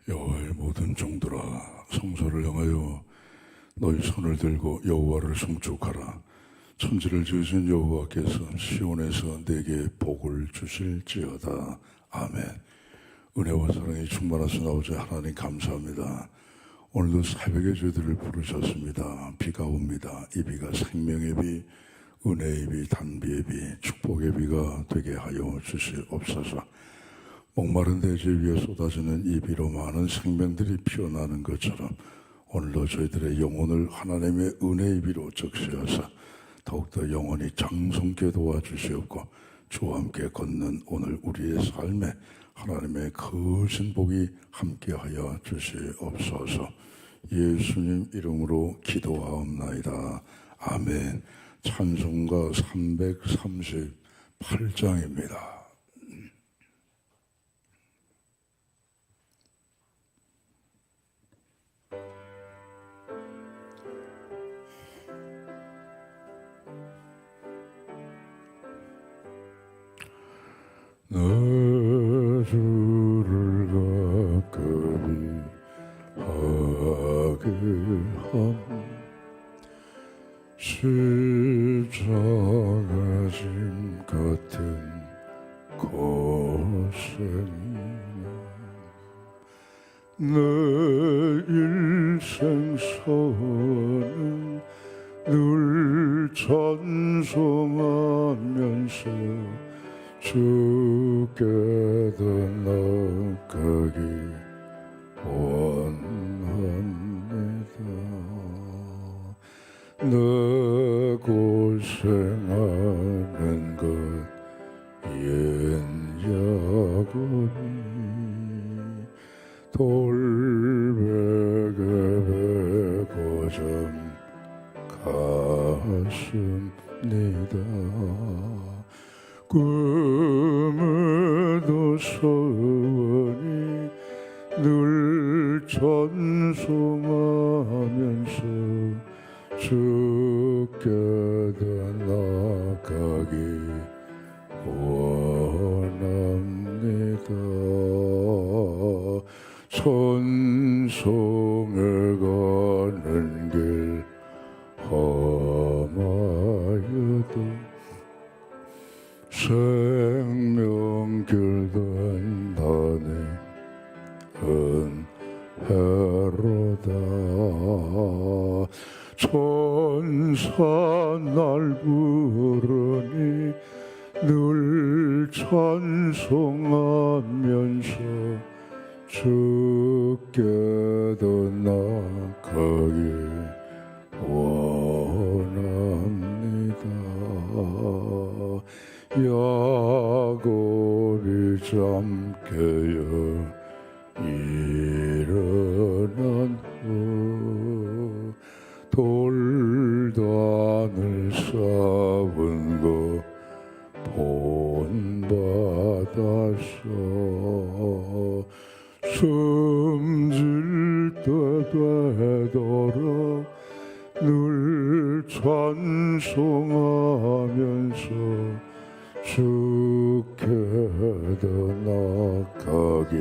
여호와의 모든 종들아, 성소를 향하여 너희 손을 들고 여호와를 송축하라. 천지를 지으신 여호와께서 시온에서 내게 복을 주실지어다. 아멘. 은혜와 사랑이 충만하시나오자 하나님 감사합니다. 오늘도 새벽에 저희들을 부르셨습니다. 비가 옵니다. 이 비가 생명의 비, 은혜의 비, 단비의 비, 축복의 비가 되게 하여 주시옵소서. 목마른 대지 위에 쏟아지는 이 비로 많은 생명들이 피어나는 것처럼 오늘도 저희들의 영혼을 하나님의 은혜의 비로 적시하사 더욱더 영혼이 장성케 도와주시옵고 주와 함께 걷는 오늘 우리의 삶에 하나님의 거신 복이 함께하여 주시옵소서. 예수님 이름으로 기도하옵나이다. 아멘. 찬송가 338장입니다. 나 주를 가까이 하게 함 십자가 짐 같은 고생이나 내 일생 선은 늘 찬송하면서 주께도 나가기 원합니다. 내 고생하는 것 옛 야곱이 돌베개 베고 좀 갔습니다. 꿈에도 소원이 늘 찬송하면서 주께도 나가기 원합니다. 천성에 가는 길 험하여도 생명길 된다네 은혜로다. 천사 날 부르니 늘 찬송하면서 주께도 나가기 원합니다. 야곱이 잠깨어 일어난 후 돌단을 쌓은 거 본받아서 숨질 때 되도록 늘 찬송하면서 주께도 나가기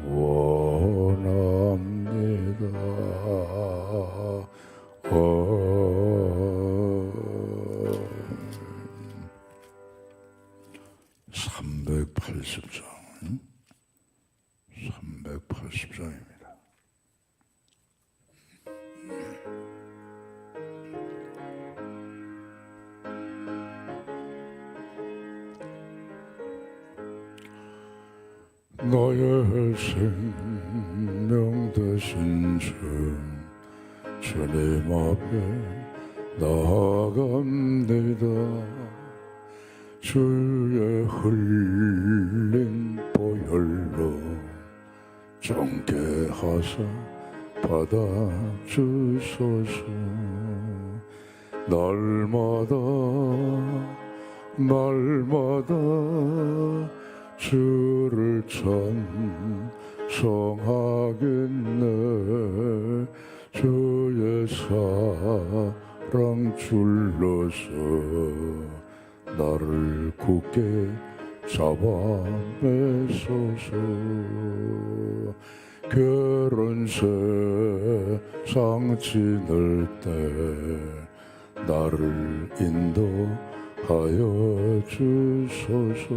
원합니다. 380장 380장입니다. 나의 생명 되신 주님 앞에 나아갑니다. 주의 흘린 보혈로 정케 하사 받아주소서. 날마다 주를 찬송하겠네. 주의 사랑 줄러서 나를 굳게 잡아매소서. 괴로운 세상 지낼 때 나를 인도하여 주소서.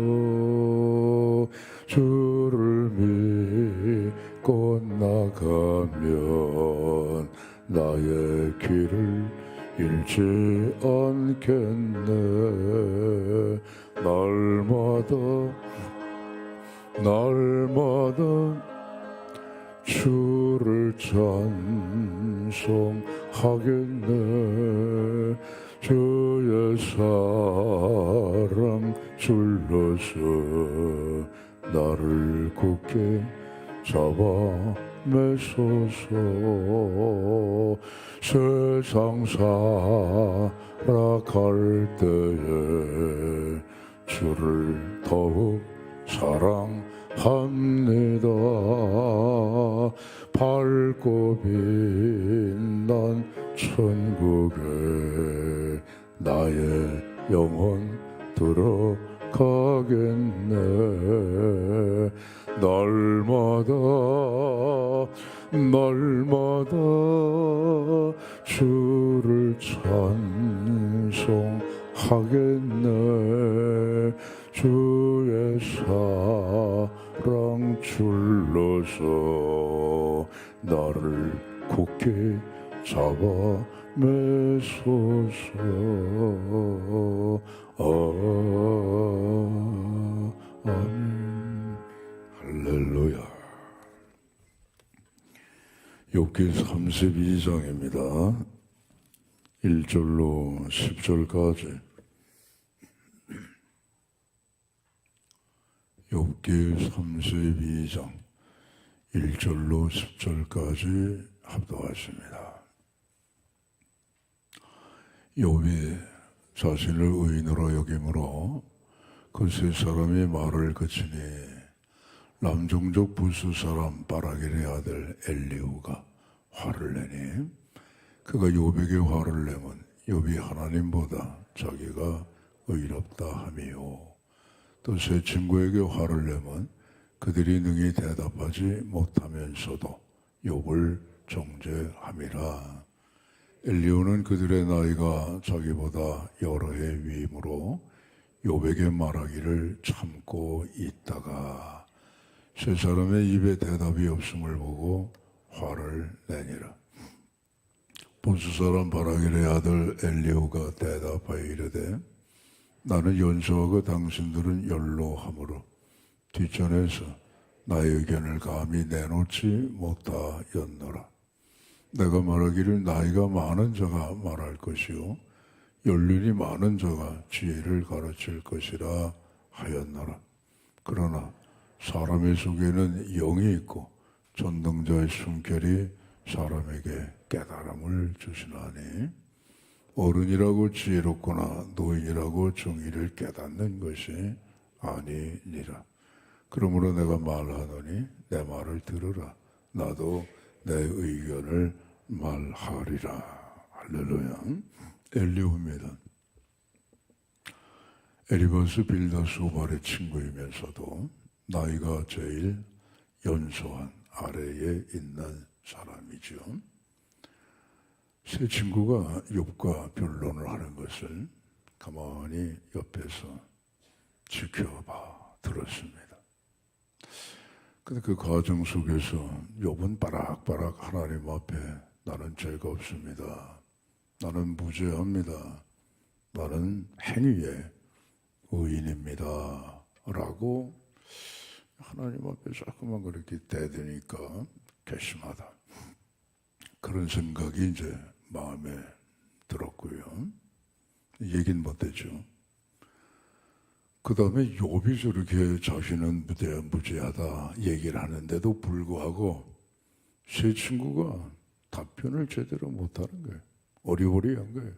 주를 믿고 나가면 나의 길을 잃지 않겠네. 날마다 주를 찬송하겠네. 주의 사랑 줄러서 나를 굳게 잡아매소서. 세상 살아갈 때에 주를 더욱 사랑합니다. 밝고 빛난 천국에 나의 영혼 들어가겠네. 날마다 주를 찬송하겠네. 주의 사랑 줄러서 나를 굳게 잡아매소서. 아멘. 할렐루야. 욥기 32장입니다. 1절로 10절까지. 욥기 32장 1절로 10절까지 합독하십니다. 욥이 자신을 의인으로 여김으로 그 세 사람이 말을 그치니 남종족 부스 사람 바라길의 아들 엘리후가 화를 내니 그가 욥에게 화를 내면 욥이 하나님보다 자기가 의롭다 함이요. 또 세 친구에게 화를 내면 그들이 능히 대답하지 못하면서도 욥을 정죄함이라. 엘리후는 그들의 나이가 자기보다 여러 해 위이므로 욥에게 말하기를 참고 있다가 세 사람의 입에 대답이 없음을 보고 화를 내니라. 본수 사람 바라길의 아들 엘리후가 대답하여 이르되 나는 연소하고 당신들은 연로함으로 뒷전에서 나의 의견을 감히 내놓지 못하였노라. 내가 말하기를 나이가 많은 자가 말할 것이요 연륜이 많은 자가 지혜를 가르칠 것이라 하였노라. 그러나 사람의 속에는 영이 있고 전능자의 숨결이 사람에게 깨달음을 주시나니 어른이라고 지혜롭거나 노인이라고 정의를 깨닫는 것이 아니니라. 그러므로 내가 말하노니 내 말을 들으라. 나도 내 의견을 말하리라. 할렐루야. 엘리후입니다. 엘리바스 빌다스 오발의 친구이면서도 나이가 제일 연소한 아래에 있는 사람이죠. 세 친구가 욥과 변론을 하는 것을 가만히 옆에서 지켜봐 들었습니다. 근데 그 과정 속에서 욥은 바락바락 하나님 앞에 나는 죄가 없습니다. 나는 무죄합니다. 나는 행위의 의인입니다. 라고 하나님 앞에 자꾸만 그렇게 대드니까 괘씸하다. 그런 생각이 이제 마음에 들었고요. 얘기는 못했죠. 그 다음에 욥이 저렇게 자신은 무죄하다 얘기를 하는데도 불구하고 세 친구가 답변을 제대로 못하는 거예요. 어리버리한 거예요.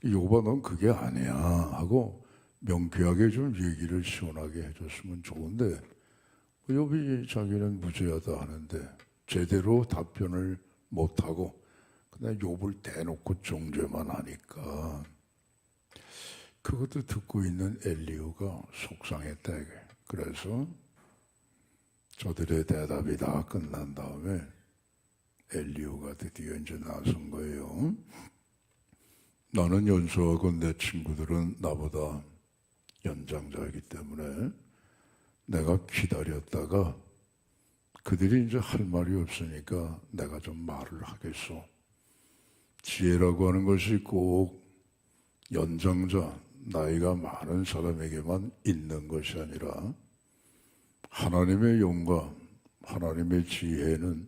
욥아 넌 그게 아니야 하고 명쾌하게 좀 얘기를 시원하게 해줬으면 좋은데 욥이 자기는 무죄하다 하는데 제대로 답변을 못하고 그냥 욥을 대놓고 정죄만 하니까 그것도 듣고 있는 엘리후가 속상했다 이게. 그래서 저들의 대답이 다 끝난 다음에 엘리후가 드디어 이제 나선 거예요. 나는 연수하고 내 친구들은 나보다 연장자이기 때문에 내가 기다렸다가 그들이 이제 할 말이 없으니까 내가 좀 말을 하겠소. 지혜라고 하는 것이 꼭 연장자, 나이가 많은 사람에게만 있는 것이 아니라 하나님의 영감, 하나님의 지혜는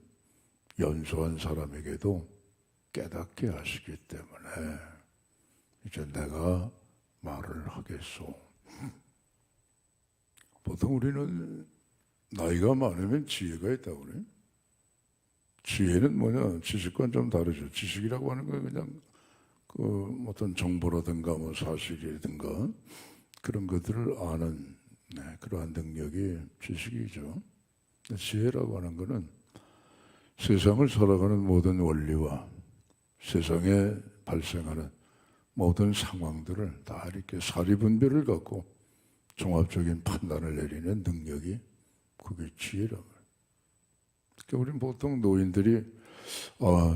연소한 사람에게도 깨닫게 하시기 때문에 이제 내가 말을 하겠소. 보통 우리는 나이가 많으면 지혜가 있다고 그래요. 지혜는 뭐냐? 지식과는 좀 다르죠. 지식이라고 하는 건 그냥 어떤 정보라든가 사실이라든가 그런 것들을 아는 그러한 능력이 지식이죠. 지혜라고 하는 것은 세상을 살아가는 모든 원리와 세상에 발생하는 모든 상황들을 다 이렇게 사리분별을 갖고 종합적인 판단을 내리는 능력이 그게 지혜란 말이에요. 그러니까 우리는 보통 노인들이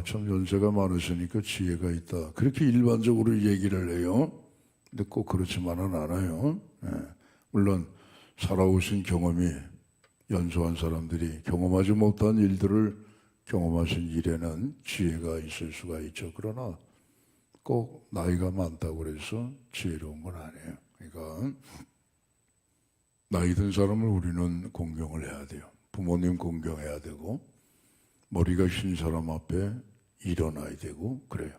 참 연세가 많으시니까 지혜가 있다. 그렇게 일반적으로 얘기를 해요. 근데 꼭 그렇지만은 않아요. 물론 살아오신 경험이 연소한 사람들이 경험하지 못한 일들을 경험하신 일에는 지혜가 있을 수가 있죠. 그러나 꼭 나이가 많다고 해서 지혜로운 건 아니에요. 그러니까 나이 든 사람을 우리는 공경을 해야 돼요. 부모님 공경해야 되고 머리가 흰 사람 앞에 일어나야 되고 그래요.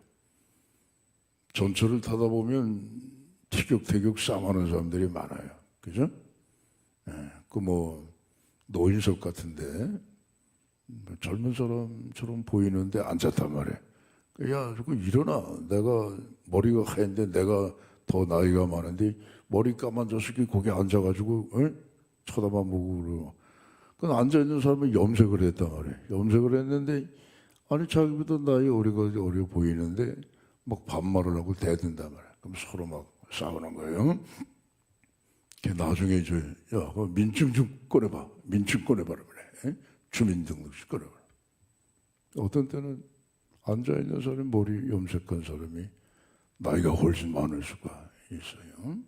전철을 타다 보면 티격태격 싸움하는 사람들이 많아요. 그죠? 노인석 같은데 젊은 사람처럼 보이는데 앉았단 말이에요. 야, 저거 일어나. 내가 머리가 하얀데 내가 더 나이가 많은데 머리 까만 자식이 거기 앉아가지고 쳐다만 보고 그러고. 그 앉아있는 사람이 염색을 했단 말이에요. 염색을 했는데 아니 자기보다 나이 어려 보이는데 막 반말을 하고 대든단 말이에요. 그럼 서로 막 싸우는 거예요. 나중에 이제 야, 민증 좀 꺼내봐. 민증 꺼내봐라 그래. 주민등록증 꺼내봐라. 어떤 때는 앉아있는 사람이 머리 염색한 사람이 나이가 훨씬 많을 수가 있어요.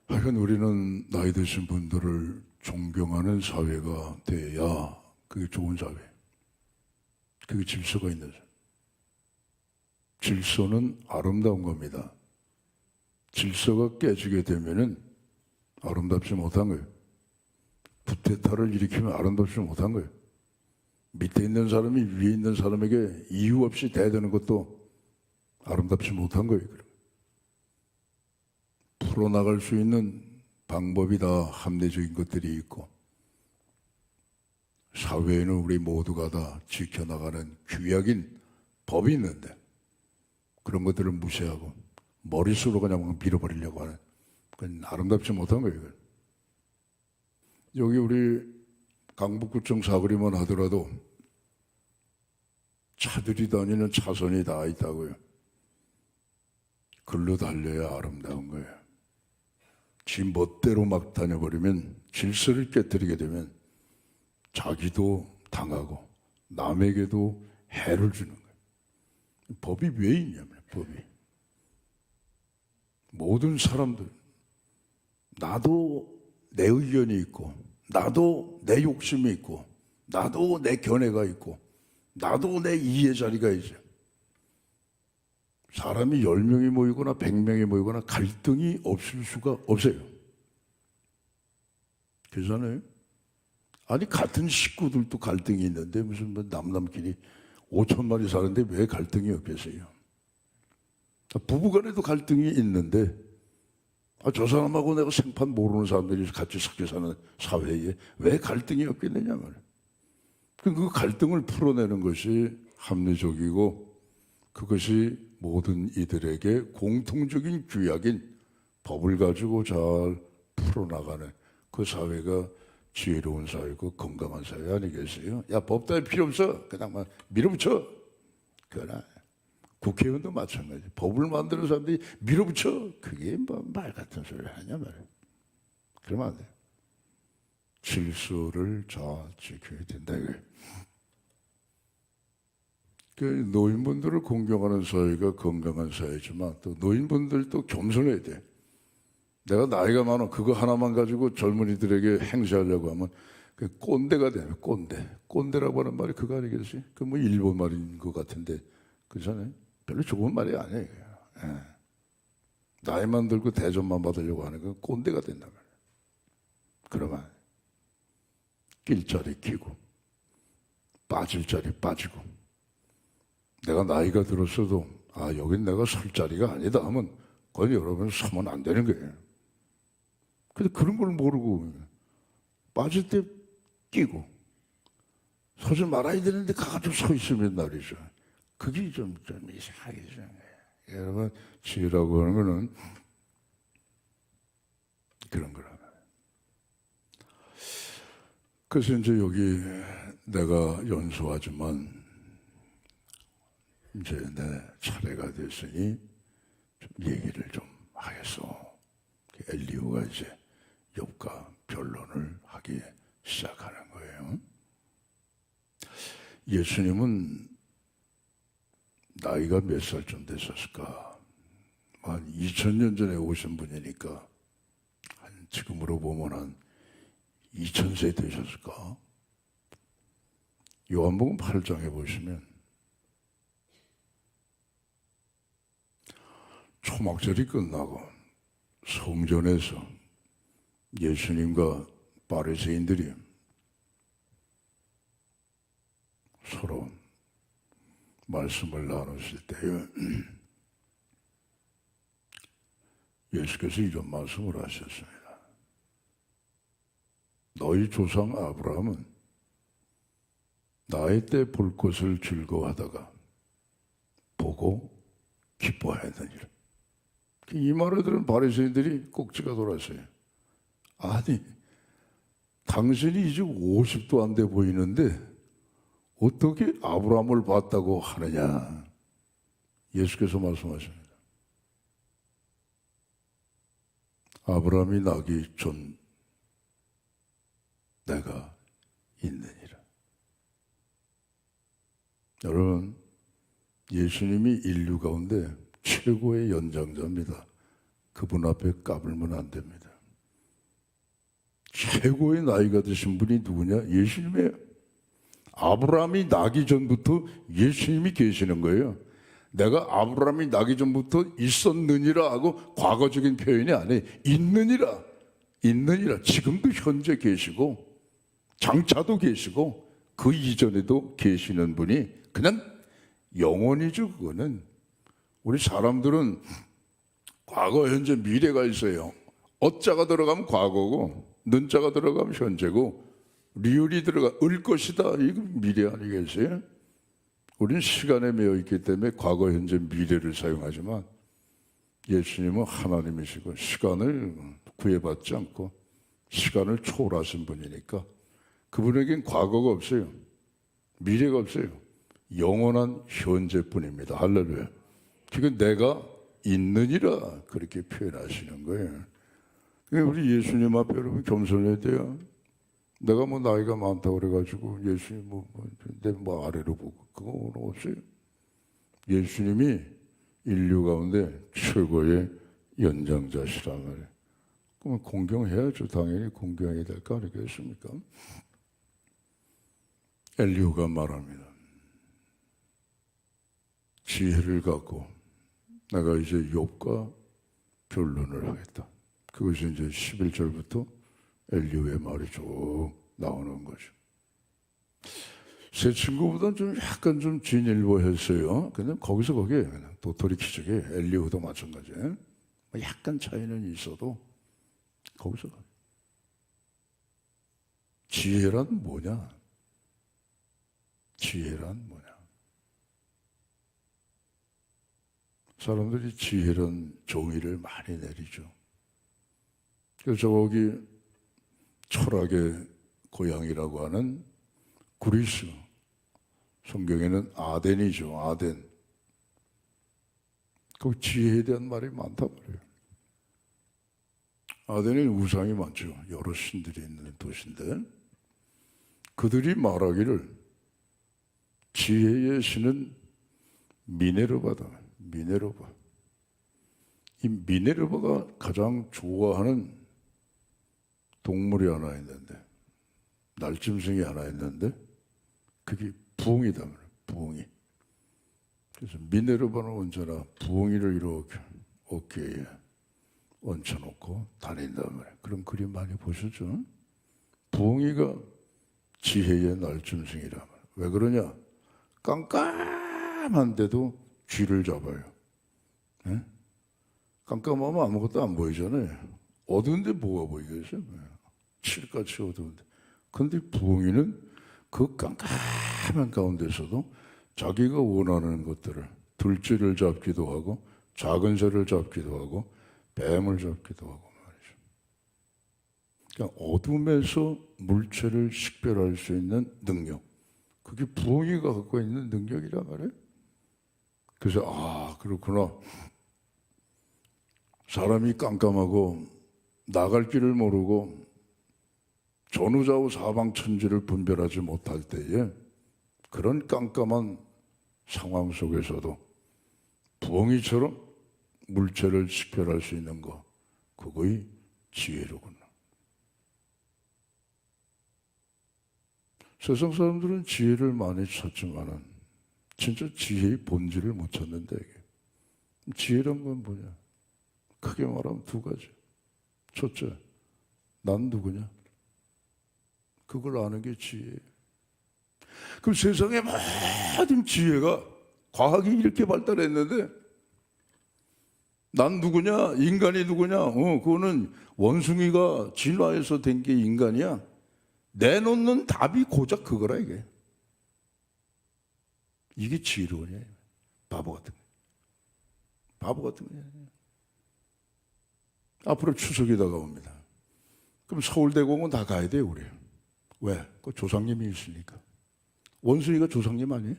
하여간 우리는 나이 드신 분들을 존경하는 사회가 돼야 그게 좋은 사회. 그게 질서가 있는 사회. 질서는 아름다운 겁니다. 질서가 깨지게 되면은 아름답지 못한 거예요. 쿠데타를 일으키면 아름답지 못한 거예요. 밑에 있는 사람이 위에 있는 사람에게 이유 없이 대드는 것도 아름답지 못한 거예요. 풀어나갈 수 있는 방법이 다 합리적인 것들이 있고 사회에는 우리 모두가 다 지켜나가는 규약인 법이 있는데 그런 것들을 무시하고 머릿수로 그냥 밀어버리려고 하는 그건 아름답지 못한 거예요. 여기 우리 강북구청 사거리만 하더라도 차들이 다니는 차선이 다 있다고요. 글로 달려야 아름다운 거예요. 지 멋대로 막 다녀버리면 질서를 깨뜨리게 되면 자기도 당하고 남에게도 해를 주는 거예요. 법이 왜 있냐면 법이. 모든 사람들 나도 내 의견이 있고 나도 내 욕심이 있고 나도 내 견해가 있고 나도 내 이해 자리가 있어요. 사람이 10명이 모이거나 100명이 모이거나 갈등이 없을 수가 없어요. 그렇잖아요. 아니 같은 식구들도 갈등이 있는데 무슨 남남끼리 5천마리 사는데 왜 갈등이 없겠어요. 부부간에도 갈등이 있는데 저 사람하고 내가 생판 모르는 사람들이 같이 섞여 사는 사회에 왜 갈등이 없겠느냐 말이에요. 그 갈등을 풀어내는 것이 합리적이고 그것이 모든 이들에게 공통적인 규약인 법을 가지고 잘 풀어나가는 그 사회가 지혜로운 사회고 건강한 사회 아니겠어요? 야, 법 따위 필요 없어. 그냥 막 밀어붙여. 그러나 국회의원도 마찬가지. 법을 만드는 사람들이 밀어붙여. 그게 뭐 말 같은 소리를 하냐 말이야. 그러면 안 돼. 질서를 잘 지켜야 된다 이거예요. 그 노인분들을 공경하는 사회가 건강한 사회지만 또 노인분들도 겸손해야 돼. 내가 나이가 많아 그거 하나만 가지고 젊은이들에게 행세하려고 하면 그 꼰대가 되면 꼰대라고 하는 말이 그거 아니겠지? 그 뭐 일본 말인 것 같은데 그렇잖아요. 별로 좋은 말이 아니에요. 예. 나이만 들고 대접만 받으려고 하는 건 꼰대가 된단 말이에요. 그러면 낄 자리 끼고 빠질 자리 빠지고 내가 나이가 들었어도 여긴 내가 설 자리가 아니다 하면 그건 여러분 서면 안 되는 거예요. 근데 그런 걸 모르고 빠질 때 끼고 서지 말아야 되는데 가가지고 서 있으면 말이죠. 그게 좀 이상하게 되는 거예요. 여러분 지혜라고 하는 거는 그런 거라. 그래서 이제 여기 내가 연수하지만 이제 내 차례가 됐으니 좀 얘기를 좀 하겠어. 엘리후가 이제 욥과 변론을 하기 시작하는 거예요. 예수님은 나이가 몇 살쯤 됐었을까? 한 2000년 전에 오신 분이니까 한 지금으로 보면 한 2000세 되셨을까? 요한복음 8장에 보시면 초막절이 끝나고 성전에서 예수님과 바리새인들이 서로 말씀을 나눴을 때에 예수께서 이런 말씀을 하셨습니다. 너희 조상 아브라함은 나의 때 볼 것을 즐거워하다가 보고 기뻐하였느니라. 이 말을 들은 바리새인들이 꼭지가 돌았어요. 아니, 당신이 이제 50도 안 돼 보이는데 어떻게 아브라함을 봤다고 하느냐? 예수께서 말씀하십니다. 아브라함이 나기 전 내가 있느니라. 여러분, 예수님이 인류 가운데 최고의 연장자입니다. 그분 앞에 까불면 안 됩니다. 최고의 나이가 드신 분이 누구냐? 예수님이에요. 아브라함이 나기 전부터 예수님이 계시는 거예요. 내가 아브라함이 나기 전부터 있었느니라 하고 과거적인 표현이 아니에요. 있느니라. 지금도 현재 계시고 장차도 계시고 그 이전에도 계시는 분이 그냥 영원이죠. 그거는 우리 사람들은 과거, 현재, 미래가 있어요. 어자가 들어가면 과거고 는자가 들어가면 현재고 리을이 들어가 을 것이다. 이거 미래 아니겠어요? 우리는 시간에 매여 있기 때문에 과거, 현재, 미래를 사용하지만 예수님은 하나님이시고 시간을 구애받지 않고 시간을 초월하신 분이니까 그분에겐 과거가 없어요. 미래가 없어요. 영원한 현재뿐입니다. 할렐루야. 지금 내가 있느니라 그렇게 표현하시는 거예요. 우리 예수님 앞에 여러분 겸손해야 돼요. 내가 뭐 나이가 많다고 그래가지고 예수님 내 아래로 보고 그건 없어요. 예수님이 인류 가운데 최고의 연장자시란 말이에요. 그러면 공경해야죠. 당연히 공경해야 될 거 아니겠습니까? 엘리후가 말합니다. 지혜를 갖고 내가 이제 욥과 변론을 하겠다. 그것이 이제 11절부터 엘리후의 말이 쭉 나오는 거죠. 제 친구보다는 좀 약간 좀 진일보했어요. 그냥 거기서 거기에 그냥 도토리 키즈게 엘리후도 마찬가지예요. 약간 차이는 있어도 거기서 지혜란 뭐냐? 지혜란 뭐냐? 사람들이 지혜란 종이를 많이 내리죠. 그래서 저기 철학의 고향이라고 하는 그리스, 성경에는 아덴이죠. 아덴. 그 지혜에 대한 말이 많단 말이에요. 아덴에는 우상이 많죠. 여러 신들이 있는 도시인데 그들이 말하기를 지혜의 신은 미네르바다. 미네르바. 이 미네르바가 가장 좋아하는 동물이 하나 있는데, 날짐승이 하나 있는데 그게 부엉이다. 부엉이. 그래서 미네르바는 언제나 부엉이를 이렇게 어깨에 얹혀놓고 다닌단 말이에요. 그런 그림 많이 보셨죠? 부엉이가 지혜의 날짐승이란 말이에요. 왜 그러냐? 깜깜한데도 쥐를 잡아요. 네? 깜깜하면 아무것도 안 보이잖아요. 어두운데 뭐가 보이겠어요? 칠같이 어두운데. 근데 부엉이는 그 깜깜한 가운데서도 자기가 원하는 것들을, 들쥐를 잡기도 하고 작은 새를 잡기도 하고 뱀을 잡기도 하고 말이죠. 그러니까 어둠에서 물체를 식별할 수 있는 능력, 그게 부엉이가 갖고 있는 능력이란 말이에요. 그래서 그렇구나. 사람이 깜깜하고 나갈 길을 모르고 전후좌우 사방천지를 분별하지 못할 때에 그런 깜깜한 상황 속에서도 부엉이처럼 물체를 식별할 수 있는 거, 그거의 지혜로구나. 세상 사람들은 지혜를 많이 찾지만은 진짜 지혜의 본질을 못 찾는데, 이게 지혜란 건 뭐냐? 크게 말하면 두 가지. 첫째, 난 누구냐? 그걸 아는 게 지혜예요. 그럼 세상의 모든 지혜가, 과학이 이렇게 발달했는데 난 누구냐? 인간이 누구냐? 그거는 원숭이가 진화해서 된 게 인간이야. 내놓는 답이 고작 그거라, 이게. 이게 지혜로우냐? 바보 같은 거. 바보 같은 거야. 앞으로 추석이 다가옵니다. 그럼 서울대공원 다 가야 돼요, 우리. 왜? 그 조상님이 있으니까. 원숭이가 조상님 아니에요?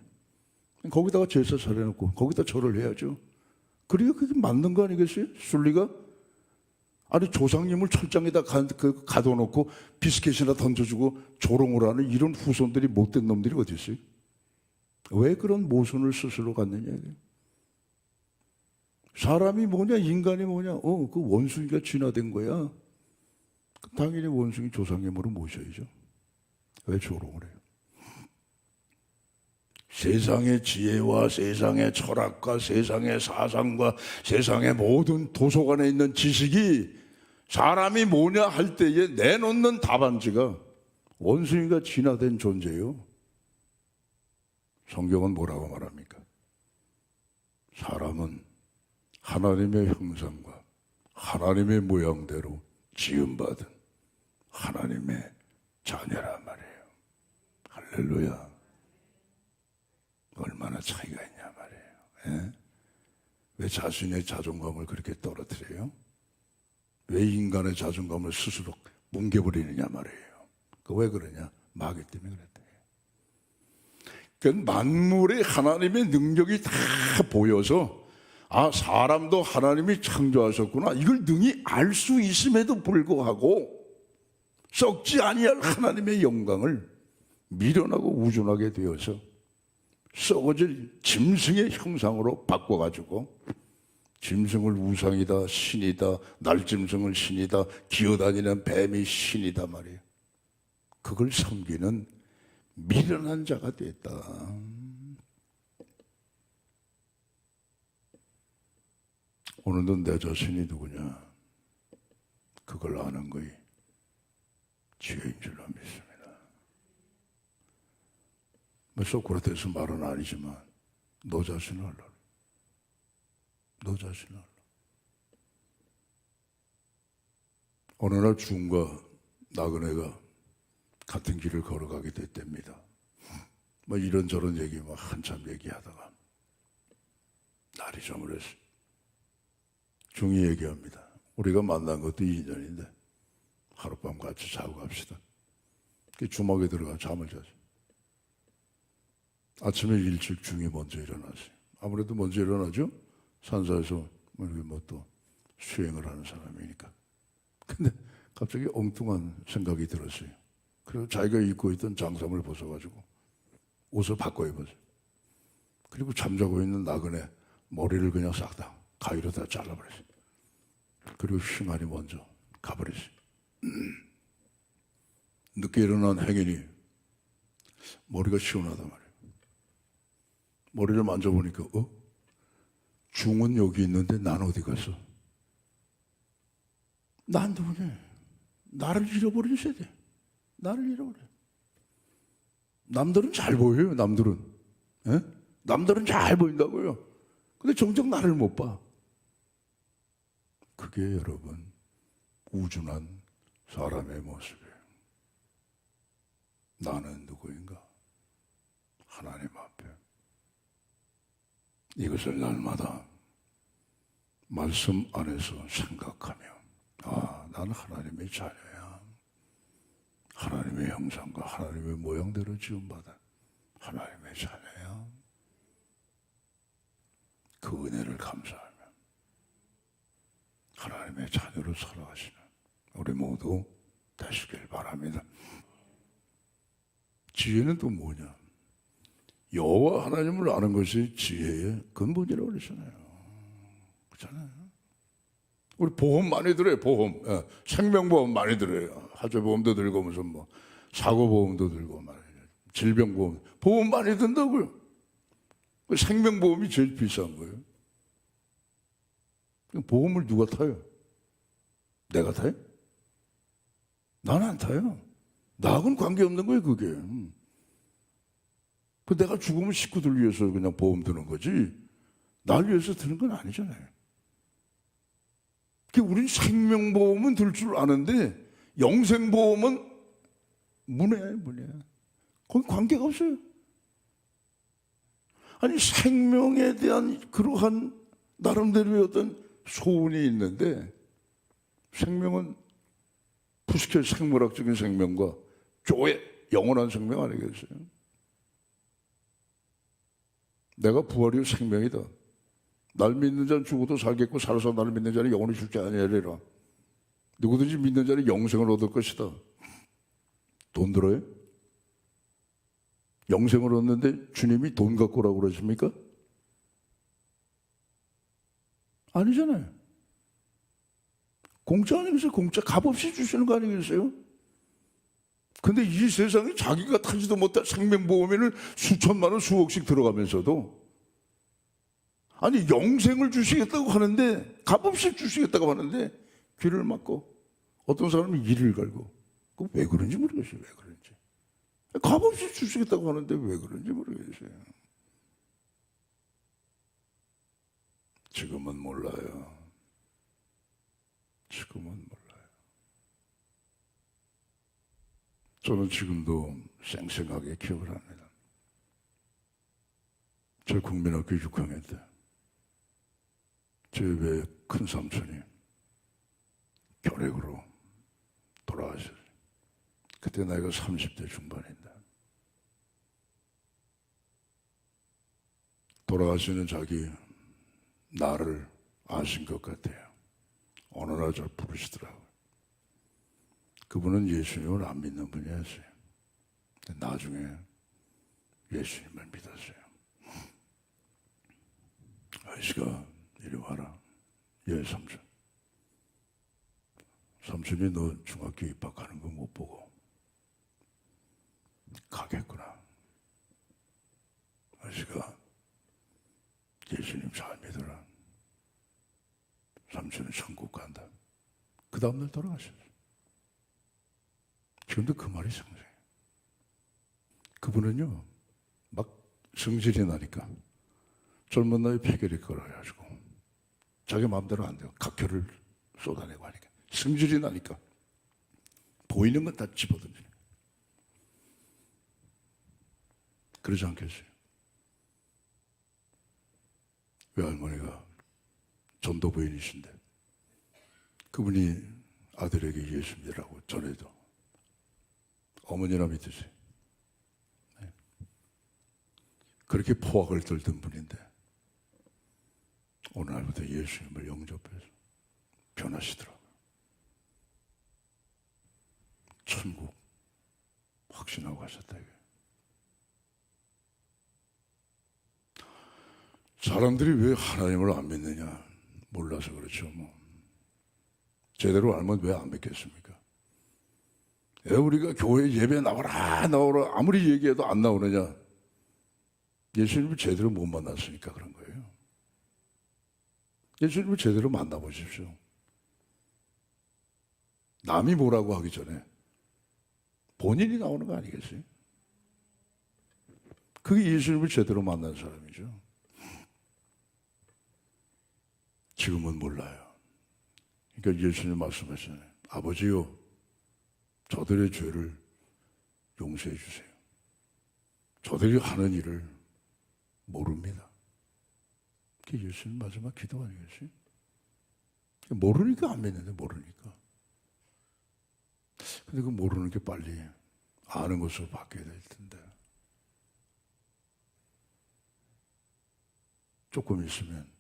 거기다가 제사 차려놓고 거기다 절을 해야죠. 그래야 그게 맞는 거 아니겠어요? 순리가? 아니, 조상님을 철장에다 가둬놓고 비스켓이나 던져주고 조롱을 하는 이런 후손들이, 못된 놈들이 어디 있어요? 왜 그런 모순을 스스로 갖느냐. 사람이 뭐냐, 인간이 뭐냐, 그 원숭이가 진화된 거야. 당연히 원숭이 조상님으로 모셔야죠. 왜 조롱을 해요? 세상의 지혜와 세상의 철학과 세상의 사상과 세상의 모든 도서관에 있는 지식이 사람이 뭐냐 할 때에 내놓는 답안지가 원숭이가 진화된 존재예요. 성경은 뭐라고 말합니까? 사람은 하나님의 형상과 하나님의 모양대로 지음받은 하나님의 자녀란 말이에요. 할렐루야. 얼마나 차이가 있냐 말이에요. 예? 왜 자신의 자존감을 그렇게 떨어뜨려요? 왜 인간의 자존감을 스스로 뭉개버리느냐 말이에요. 왜 그러냐? 마귀 때문에 그랬다. 그 만물의 하나님의 능력이 다 보여서 사람도 하나님이 창조하셨구나, 이걸 능히 알 수 있음에도 불구하고 썩지 아니할 하나님의 영광을 미련하고 우준하게 되어서 썩어질 짐승의 형상으로 바꿔가지고, 짐승을 우상이다, 신이다, 날짐승을 신이다, 기어다니는 뱀이 신이다 말이에요. 그걸 섬기는 미련한 자가 됐다. 오늘도 내 자신이 누구냐, 그걸 아는 거이 지혜인 줄로 믿습니다. 소크라테스 말은 아니지만 너 자신을 알라. 너 자신을 알라. 어느 날 중과 나그네가 같은 길을 걸어가게 됐답니다. 이런저런 얘기 한참 얘기하다가 날이 저물었어요. 중이 얘기합니다. 우리가 만난 것도 2년인데 하룻밤 같이 자고 갑시다. 주막에 들어가 잠을 자죠. 아침에 일찍 중이 먼저 일어나세요. 아무래도 먼저 일어나죠? 산사에서 뭐 또 수행을 하는 사람이니까. 근데 갑자기 엉뚱한 생각이 들었어요. 그리고 자기가 입고 있던 장삼을 벗어가지고 옷을 바꿔 입었어요. 그리고 잠자고 있는 나그네 머리를 그냥 싹 다 가위로 다 잘라버렸어요. 그리고 휘만이 먼저 가버렸어요. 늦게 일어난 행인이 머리가 시원하단 말이에요. 머리를 만져보니까 중은 여기 있는데 난 어디 갔어? 난 누구냐? 나를 잃어버린 세대. 나를 잃어버려. 남들은 잘 보여요. 남들은. 에? 남들은 잘 보인다고요. 근데 정작 나를 못 봐. 그게 여러분 우준한 사람의 모습이에요. 나는 누구인가? 하나님 앞에. 이것을 날마다 말씀 안에서 생각하며 나는 하나님의 자녀야. 하나님의 형상과 하나님의 모양대로 지음받은 하나님의 자녀야. 그 은혜를 감사하며 하나님의 자녀로 살아가시는 우리 모두 되시길 바랍니다. 지혜는 또 뭐냐? 여호와 하나님을 아는 것이 지혜의 근본이라고 그러잖아요. 그렇잖아요. 우리 보험 많이 들어요. 보험, 생명보험 많이 들어요. 화재보험도 들고 무슨 뭐 사고보험도 들고 말이에요. 질병보험, 보험 많이 든다고요. 생명보험이 제일 비싼 거예요. 보험을 누가 타요? 내가 타요? 나는 안 타요. 나하고는 관계없는 거예요, 그게. 내가 죽으면 식구들 위해서 그냥 보험 드는 거지, 날 위해서 드는 건 아니잖아요. 우린 생명보험은 들 줄 아는데 영생보험은 문외야, 문외야. 거기 관계가 없어요. 아니, 생명에 대한 그러한 나름대로의 어떤 소원이 있는데, 생명은 푸스켈 생물학적인 생명과 조의 영원한 생명 아니겠어요? 내가 부활이요 생명이다. 날 믿는 자는 죽어도 살겠고 살아서 나를 믿는 자는 영원히 죽지 아니하리라. 누구든지 믿는 자는 영생을 얻을 것이다. 돈 들어요? 영생을 얻는데 주님이 돈 갖고 오라고 그러십니까? 아니잖아요. 공짜 아니겠어요? 공짜 값없이 주시는 거 아니겠어요? 근데 이 세상에 자기가 타지도 못할 생명보험에는 수천만 원, 수억씩 들어가면서도, 아니, 영생을 주시겠다고 하는데, 값없이 주시겠다고 하는데 귀를 막고, 어떤 사람은 이를 갈고, 그거 왜 그런지 모르겠어요. 왜 그런지. 값없이 주시겠다고 하는데 왜 그런지 모르겠어요. 지금은 몰라요. 지금은 몰라요. 저는 지금도 생생하게 기억을 합니다. 제 국민학교 6학년 때 제 외 큰 삼촌이 결핵으로 돌아가셨어요. 그때 나이가 30대 중반인데, 돌아가시는 자기 나를 아신 것 같아요. 어느 날 저를 부르시더라고요. 그분은 예수님을 안 믿는 분이었어요. 나중에 예수님을 믿었어요. 아저씨가 이리 와라. 예, 삼촌. 삼촌이 너 중학교 입학하는 거 못 보고 가겠구나. 아저씨가 예수님 잘 믿어라. 삼촌은 천국 간다. 그 다음날 돌아가셨어요. 지금도 그 말이 생생해요. 그분은요, 막 성질이 나니까 젊은 나이에 폐결이 걸어가지고 자기 마음대로 안 돼요. 각혈을 쏟아내고 하니까 성질이 나니까 보이는 건 다 집어던지는. 그러지 않겠어요? 외할머니가 전도 부인이신데 그분이 아들에게 예수 믿으라고 전해도 어머니나 믿으세요. 네. 그렇게 포악을 떨던 분인데 어느 날부터 예수님을 영접해서 변하시더라고요. 천국 확신하고 가셨다. 사람들이 왜 하나님을 안 믿느냐? 몰라서 그렇죠. 제대로 알면 왜 안 믿겠습니까? 왜 우리가 교회 예배 나와라 아무리 얘기해도 안 나오느냐? 예수님을 제대로 못 만났으니까 그런 거예요. 예수님을 제대로 만나보십시오. 남이 뭐라고 하기 전에 본인이 나오는 거 아니겠어요? 그게 예수님을 제대로 만난 사람이죠. 지금은 몰라요. 그러니까 예수님 말씀하시잖아요. 아버지요, 저들의 죄를 용서해 주세요. 저들이 하는 일을 모릅니다. 그게 예수님 마지막 기도 아니겠어요? 모르니까 안 믿는데, 모르니까. 근데 그 모르는 게 빨리 아는 것으로 바뀌어야 될 텐데. 조금 있으면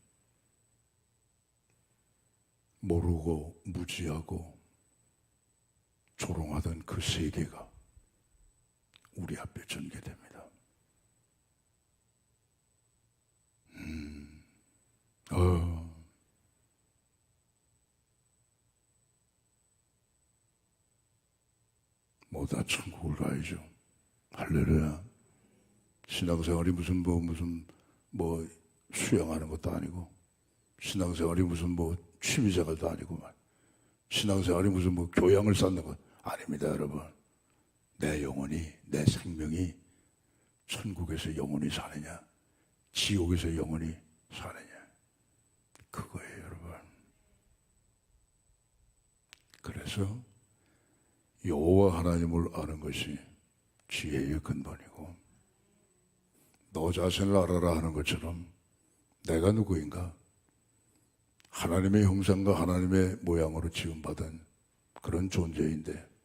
모르고 무지하고 조롱하던 그 세계가 우리 앞에 전개됩니다. 뭐 다 천국을 가야죠. 할렐루야. 신앙생활이 무슨 수영하는 것도 아니고, 신앙생활이 무슨 취미생활도 아니고, 신앙생활이 무슨 교양을 쌓는 것 아닙니다, 여러분. 내 영혼이, 내 생명이 천국에서 영원히 사느냐, 지옥에서 영원히 사느냐, 그거예요, 여러분. 그래서 여호와 하나님을 아는 것이 지혜의 근본이고, 너 자신을 알아라 하는 것처럼 내가 누구인가? 하나님의 형상과 하나님의 모양으로 지음받은 그런 존재인데,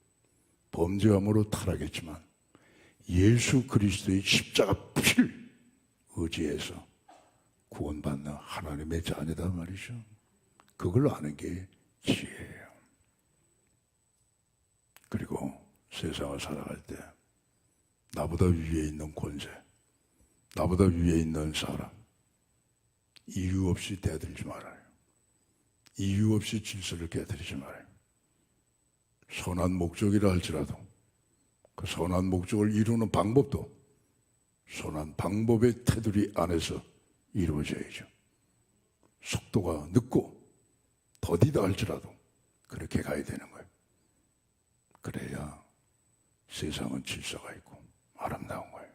범죄함으로 타락했지만 예수 그리스도의 십자가 피를 의지해서 구원받는 하나님의 자녀다 말이죠. 그걸 아는 게 지혜예요. 그리고 세상을 살아갈 때 나보다 위에 있는 권세, 나보다 위에 있는 사람, 이유 없이 대들지 말아요. 이유 없이 질서를 깨뜨리지 말아요. 선한 목적이라 할지라도 그 선한 목적을 이루는 방법도 선한 방법의 테두리 안에서 이루어져야죠. 속도가 늦고 더디다 할지라도 그렇게 가야 되는 거예요. 그래야 세상은 질서가 있고 아름다운 거예요.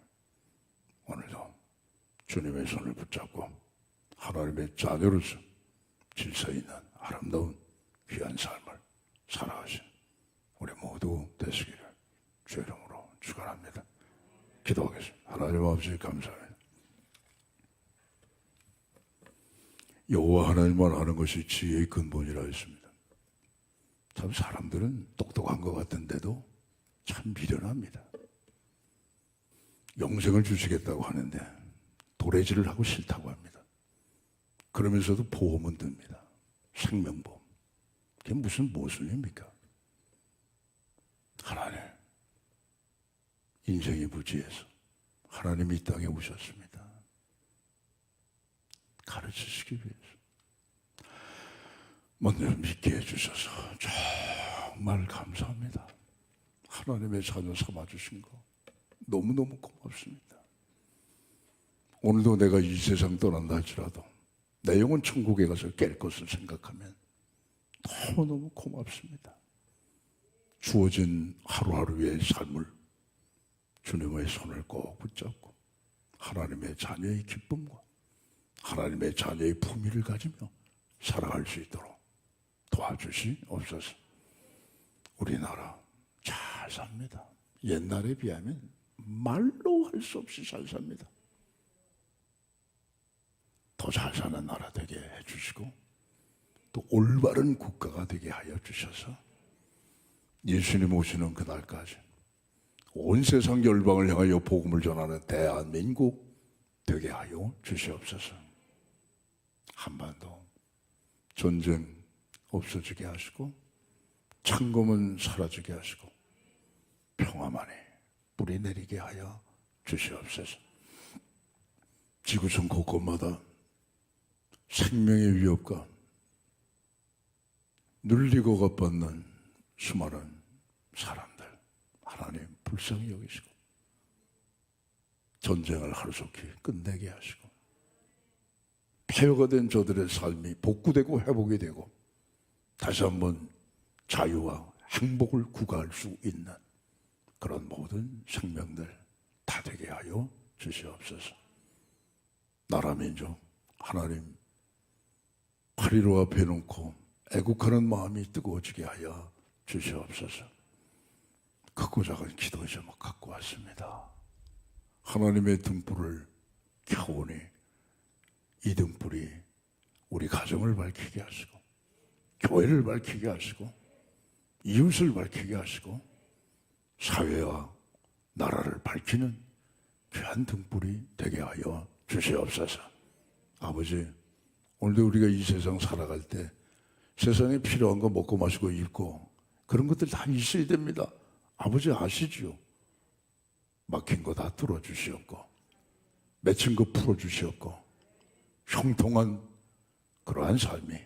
오늘도 주님의 손을 붙잡고 하나님의 자녀로서 질서 있는 아름다운 귀한 삶을 살아가신 우리 모두 되시기를 주의 이름으로 축원합니다. 기도하겠습니다. 하나님 아버지 감사합니다. 여호와 하나님만 아는 것이 지혜의 근본이라 했습니다. 참 사람들은 똑똑한 것 같은데도 참 미련합니다. 영생을 주시겠다고 하는데 도래질을 하고 싫다고 합니다. 그러면서도 보험은 듭니다. 생명보험. 그게 무슨 모순입니까? 하나님, 인생이 무지해서 하나님이 이 땅에 오셨습니다. 가르치시기 위해서. 먼저 믿게 해주셔서 정말 감사합니다. 하나님의 자녀 삼아주신 거 너무너무 고맙습니다. 오늘도 내가 이 세상 떠난다 할지라도 내 영혼 천국에 가서 깰 것을 생각하면 너무너무 고맙습니다. 주어진 하루하루의 삶을 주님의 손을 꼭 붙잡고 하나님의 자녀의 기쁨과 하나님의 자녀의 품위를 가지며 살아갈 수 있도록 도와주시옵소서. 우리나라 잘 삽니다. 옛날에 비하면 말로 할 수 없이 잘 삽니다. 더 잘 사는 나라 되게 해주시고 또 올바른 국가가 되게 하여 주셔서 예수님 오시는 그날까지 온 세상 열방을 향하여 복음을 전하는 대한민국 되게 하여 주시옵소서. 한반도 전쟁 없어지게 하시고 창검은 사라지게 하시고 평화만이 뿌리 내리게 하여 주시옵소서. 지구촌 곳곳마다 생명의 위협과 눌리고 갚받는 수많은 사람들 하나님 불쌍히 여기시고 전쟁을 하루속히 끝내게 하시고 폐허가 된 저들의 삶이 복구되고 회복이 되고 다시 한번 자유와 행복을 구가할 수 있는 그런 모든 생명들 다 되게 하여 주시옵소서. 나라 민족 하나님 8.15 앞에 놓고 애국하는 마음이 뜨거워지게 하여 주시옵소서. 크고 작은 기도 제목 갖고 왔습니다. 하나님의 등불을 켜오니 이 등불이 우리 가정을 밝히게 하시고 교회를 밝히게 하시고 이웃을 밝히게 하시고 사회와 나라를 밝히는 귀한 등불이 되게 하여 주시옵소서. 아버지, 오늘도 우리가 이 세상 살아갈 때 세상에 필요한 거 먹고 마시고 입고 그런 것들 다 있어야 됩니다. 아버지 아시지요? 막힌 거 다 뚫어주시옵고 맺힌 거 풀어주시옵고 형통한 그러한 삶이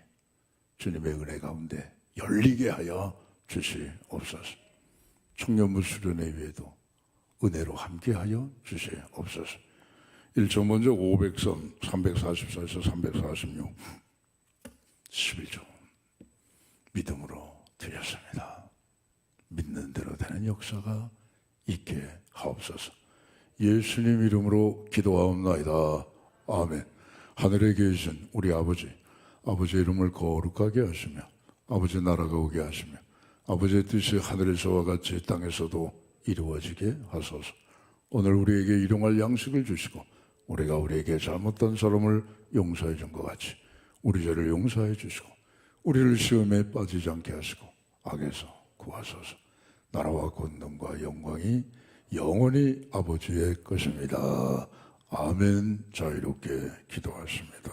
주님의 은혜 가운데 열리게 하여 주시옵소서. 청년부 수련회에도 은혜로 함께하여 주시옵소서. 1조 먼저 503, 344에서 346 11조 믿음으로 드렸습니다. 믿는 대로 되는 역사가 있게 하옵소서. 예수님 이름으로 기도하옵나이다. 아멘. 하늘에 계신 우리 아버지, 아버지의 이름을 거룩하게 하시며 아버지 나라가 오게 하시며 아버지의 뜻이 하늘에서와 같이 땅에서도 이루어지게 하소서. 오늘 우리에게 일용할 양식을 주시고 우리가 우리에게 잘못한 사람을 용서해 준 것 같이 우리 죄를 용서해 주시고 우리를 시험에 빠지지 않게 하시고 악에서 구하소서. 나라와 권능과 영광이 영원히 아버지의 것입니다. 아멘. 자유롭게 기도하십니다.